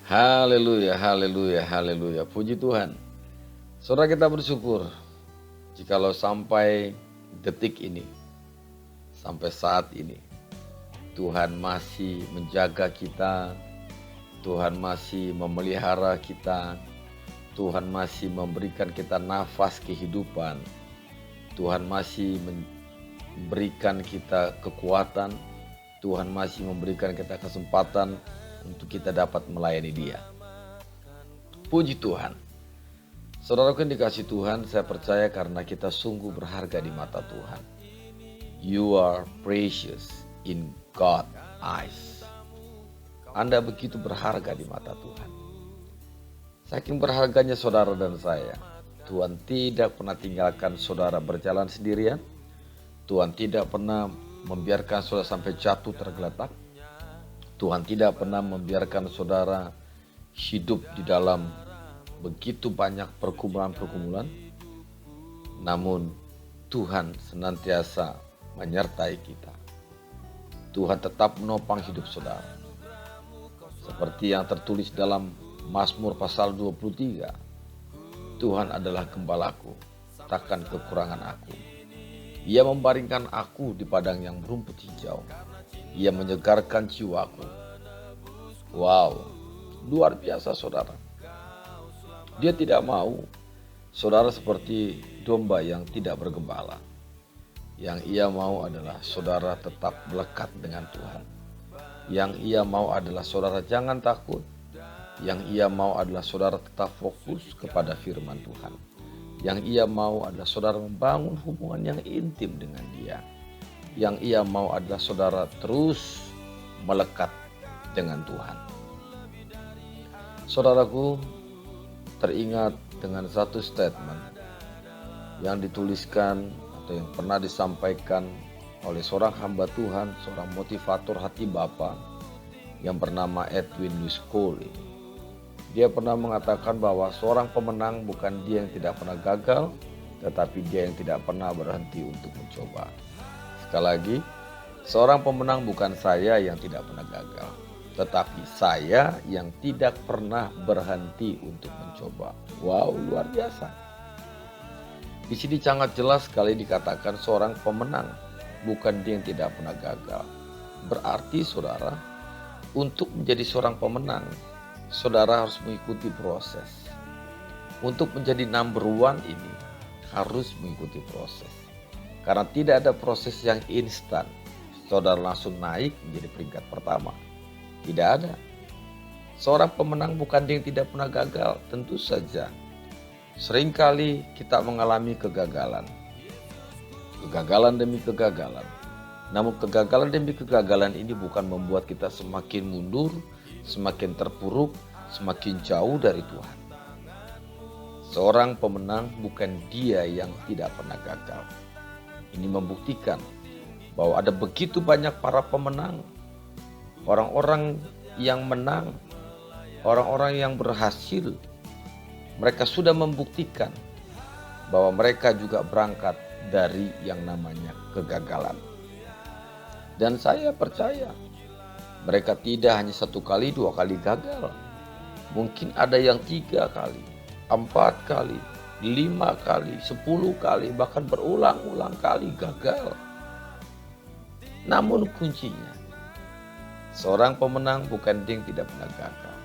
Haleluya, haleluya, haleluya. Puji Tuhan. Saudara, kita bersyukur jikalau sampai detik ini, sampai saat ini, Tuhan masih menjaga kita, Tuhan masih memelihara kita, Tuhan masih memberikan kita nafas kehidupan, Tuhan masih memberikan kita kekuatan, Tuhan masih memberikan kita kesempatan untuk kita dapat melayani Dia. Puji Tuhan. Saudaraku yang dikasih Tuhan, saya percaya karena kita sungguh berharga di mata Tuhan. You are precious in God's eyes. Anda begitu berharga di mata Tuhan. Saking berharganya saudara dan saya, Tuhan tidak pernah tinggalkan saudara berjalan sendirian. Tuhan tidak pernah membiarkan saudara sampai jatuh tergeletak. Tuhan tidak pernah membiarkan saudara hidup di dalam begitu banyak pergumulan-pergumulan. Namun Tuhan senantiasa menyertai kita. Tuhan tetap menopang hidup saudara. Seperti yang tertulis dalam Mazmur pasal 23. Tuhan adalah gembalaku, takkan kekurangan aku. Ia membaringkan aku di padang yang berumput hijau. Ia menyegarkan jiwaku. Wow, luar biasa saudara. Dia tidak mau saudara seperti domba yang tidak bergembala. Yang ia mau adalah saudara tetap melekat dengan Tuhan. Yang ia mau adalah saudara jangan takut. Yang ia mau adalah saudara tetap fokus kepada firman Tuhan. Yang ia mau adalah saudara membangun hubungan yang intim dengan Dia. Yang ia mau adalah saudara terus melekat dengan Tuhan. Saudaraku, teringat dengan satu statement yang dituliskan atau yang pernah disampaikan oleh seorang hamba Tuhan, seorang motivator hati Bapa yang bernama Edwin Louis Cole. Dia pernah mengatakan bahwa seorang pemenang bukan dia yang tidak pernah gagal, tetapi dia yang tidak pernah berhenti untuk mencoba. Sekali lagi, seorang pemenang bukan saya yang tidak pernah gagal, tetapi saya yang tidak pernah berhenti untuk mencoba. Wow, luar biasa. Di sini sangat jelas sekali dikatakan seorang pemenang, bukan dia yang tidak pernah gagal. Berarti saudara, untuk menjadi seorang pemenang, saudara harus mengikuti proses. Untuk menjadi number one ini harus mengikuti proses. Karena tidak ada proses yang instan, saudara langsung naik menjadi peringkat pertama. Tidak ada. Seorang pemenang bukan dia yang tidak pernah gagal, tentu saja. Seringkali kita mengalami kegagalan. Kegagalan demi kegagalan. Namun kegagalan demi kegagalan ini bukan membuat kita semakin mundur, semakin terpuruk, semakin jauh dari Tuhan. Seorang pemenang bukan dia yang tidak pernah gagal. Ini membuktikan bahwa ada begitu banyak para pemenang, orang-orang yang menang, orang-orang yang berhasil. Mereka sudah membuktikan bahwa mereka juga berangkat dari yang namanya kegagalan. Dan saya percaya mereka tidak hanya 1 kali, 2 kali gagal. Mungkin ada yang 3 kali, 4 kali, 5 kali, 10 kali, bahkan berulang-ulang kali gagal. Namun kuncinya, seorang pemenang bukan dia yang tidak pernah gagal.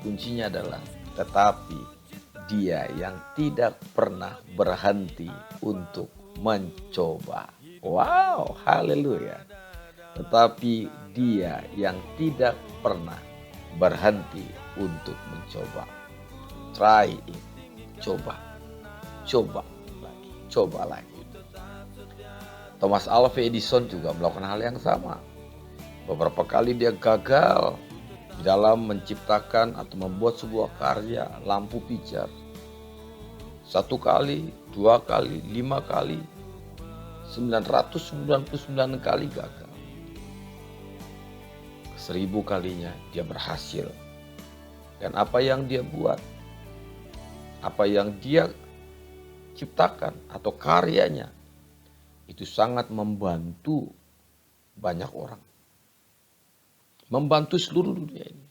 Kuncinya adalah tetapi dia yang tidak pernah berhenti untuk mencoba. Wow, haleluya. Tetapi dia yang tidak pernah berhenti untuk mencoba. Try it. Coba lagi. Thomas Alva Edison juga melakukan hal yang sama. Beberapa kali dia gagal di dalam menciptakan atau membuat sebuah karya lampu pijar. 1 kali, 2 kali, 5 kali, 999 kali gagal. 1000 kalinya dia berhasil. Dan apa yang dia buat, apa yang dia ciptakan atau karyanya, itu sangat membantu banyak orang. Membantu seluruh dunia ini.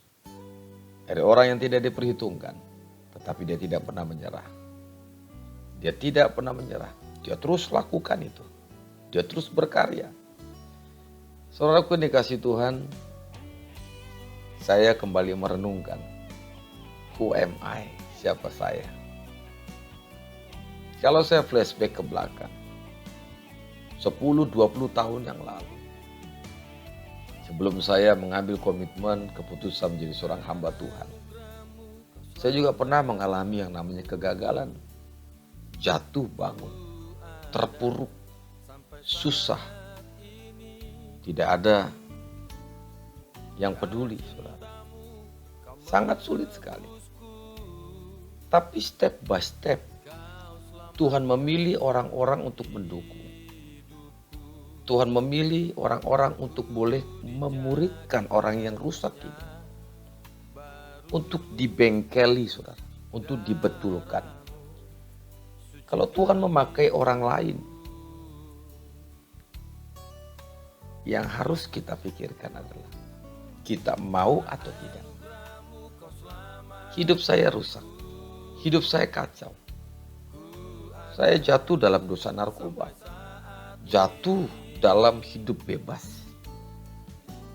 Dari orang yang tidak diperhitungkan, tetapi dia tidak pernah menyerah. Dia tidak pernah menyerah. Dia terus lakukan itu. Dia terus berkarya. Saudaraku yang dikasihi Tuhan, saya kembali merenungkan, who am I? Siapa saya? Kalau saya flashback ke belakang, 10-20 tahun yang lalu, sebelum saya mengambil komitmen keputusan menjadi seorang hamba Tuhan, saya juga pernah mengalami yang namanya kegagalan, jatuh bangun, terpuruk, susah, tidak ada yang peduli, saudara. Sangat sulit sekali. Tapi step by step, Tuhan memilih orang-orang untuk mendukung. Tuhan memilih orang-orang untuk boleh memuridkan orang yang rusak ini. Untuk dibengkeli, saudara. Untuk dibetulkan. Kalau Tuhan memakai orang lain, yang harus kita pikirkan adalah, kita mau atau tidak. Hidup saya rusak. Hidup saya kacau. Saya jatuh dalam dosa narkoba. Jatuh dalam hidup bebas.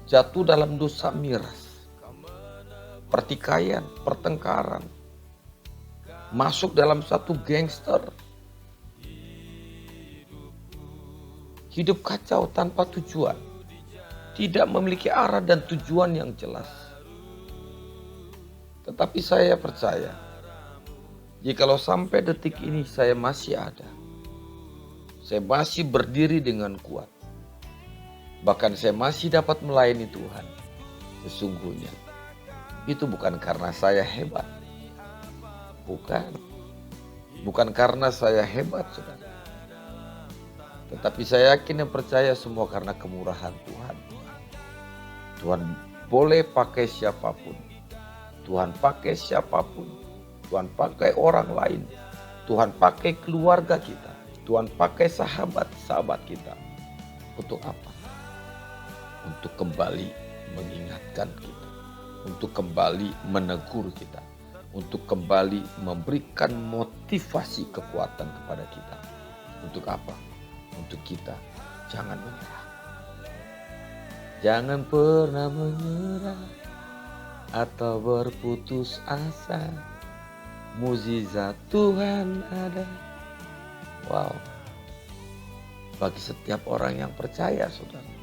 Jatuh dalam dosa miras. Pertikaian, pertengkaran. Masuk dalam satu gangster. Hidup kacau tanpa tujuan. Tidak memiliki arah dan tujuan yang jelas. Tetapi saya percaya, jikalau sampai detik ini saya masih ada, saya masih berdiri dengan kuat, bahkan saya masih dapat melayani Tuhan, sesungguhnya itu bukan karena saya hebat. Bukan karena saya hebat, saudara. Tetapi saya yakin dan percaya semua karena kemurahan Tuhan. Tuhan boleh pakai siapapun. Tuhan pakai siapapun. Tuhan pakai orang lain. Tuhan pakai keluarga kita. Tuhan pakai sahabat-sahabat kita. Untuk apa? Untuk kembali mengingatkan kita. Untuk kembali menegur kita. Untuk kembali memberikan motivasi kekuatan kepada kita. Untuk apa? Untuk kita jangan menyerah. Jangan pernah menyerah atau berputus asa. Mukjizat Tuhan ada. Wow. Bagi setiap orang yang percaya, saudara.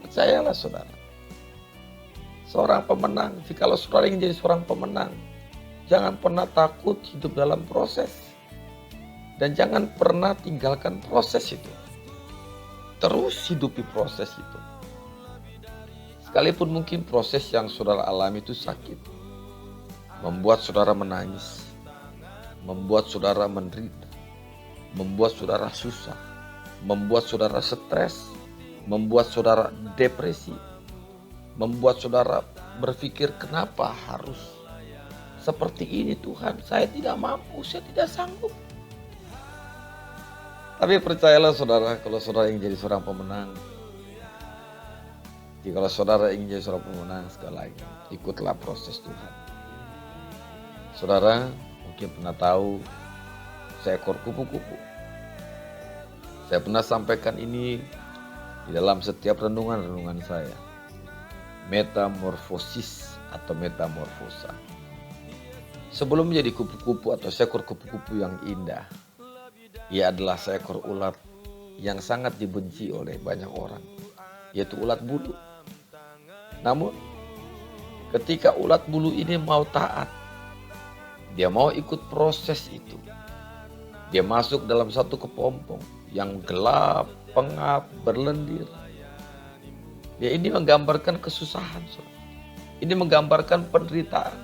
Percayalah, saudara. Seorang pemenang, jikalau saudara ingin jadi seorang pemenang, jangan pernah takut hidup dalam proses. Dan jangan pernah tinggalkan proses itu. Terus hidupi proses itu. Sekalipun mungkin proses yang saudara alami itu sakit. Membuat saudara menangis. Membuat saudara menderita. Membuat saudara susah. Membuat saudara stres. Membuat saudara depresi. Membuat saudara berpikir, kenapa harus seperti ini Tuhan? Saya tidak mampu, saya tidak sanggup. Tapi percayalah saudara, kalau saudara ingin jadi seorang pemenang, jikalau saudara ingin jadi seorang pemenang, sekali lagi, ikutlah proses Tuhan. Saudara mungkin pernah tahu seekor kupu-kupu. Saya pernah sampaikan ini di dalam setiap renungan-renungan saya. Metamorfosis atau metamorfosa. Sebelum menjadi kupu-kupu atau seekor kupu-kupu yang indah, ia adalah seekor ulat yang sangat dibenci oleh banyak orang, yaitu ulat bulu. Namun, ketika ulat bulu ini mau taat, dia mau ikut proses itu. Dia masuk dalam satu kepompong yang gelap, pengap, berlendir. Dia ini menggambarkan kesusahan. Ini menggambarkan penderitaan.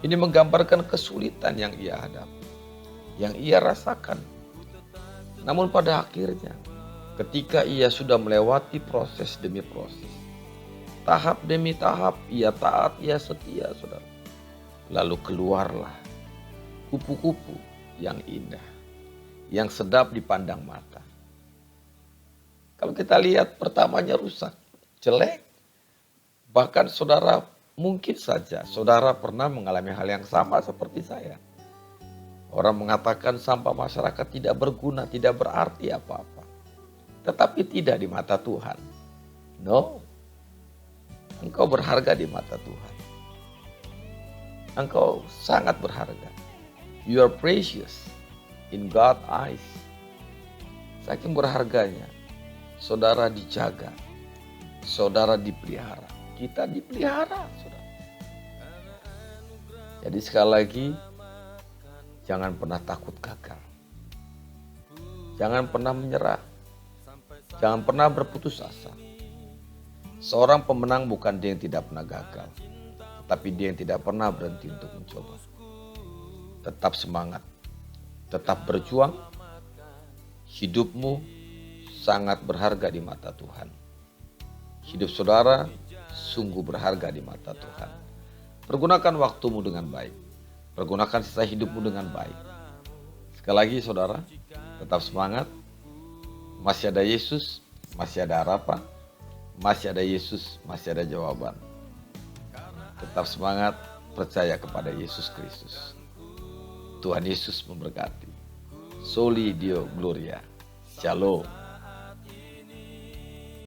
Ini menggambarkan kesulitan yang ia hadapi, yang ia rasakan. Namun pada akhirnya, ketika ia sudah melewati proses demi proses, tahap demi tahap, ia taat, ia setia, saudara. Lalu keluarlah kupu-kupu yang indah, yang sedap dipandang mata. Kalau kita lihat pertamanya rusak, jelek, bahkan saudara Mungkin saja saudara pernah mengalami hal yang sama seperti saya. Orang mengatakan sampah masyarakat tidak berguna, tidak berarti apa-apa. Tetapi tidak di mata Tuhan. No, engkau berharga di mata Tuhan. Engkau sangat berharga. You are precious in God's eyes. Saking berharganya, saudara dijaga, saudara dipelihara. Kita dipelihara, saudara. Jadi sekali lagi, jangan pernah takut gagal. Jangan pernah menyerah. Jangan pernah berputus asa. Seorang pemenang bukan dia yang tidak pernah gagal, tapi dia yang tidak pernah berhenti untuk mencoba. Tetap semangat, tetap berjuang. Hidupmu sangat berharga di mata Tuhan. Hidup saudara sungguh berharga di mata Tuhan. Pergunakan waktumu dengan baik. Pergunakan sisa hidupmu dengan baik. Sekali lagi saudara, tetap semangat. Masih ada Yesus, masih ada harapan. Masih ada Yesus, masih ada jawaban. Tetap semangat, percaya kepada Yesus Kristus. Tuhan Yesus memberkati. Soli Deo Gloria. Shalom.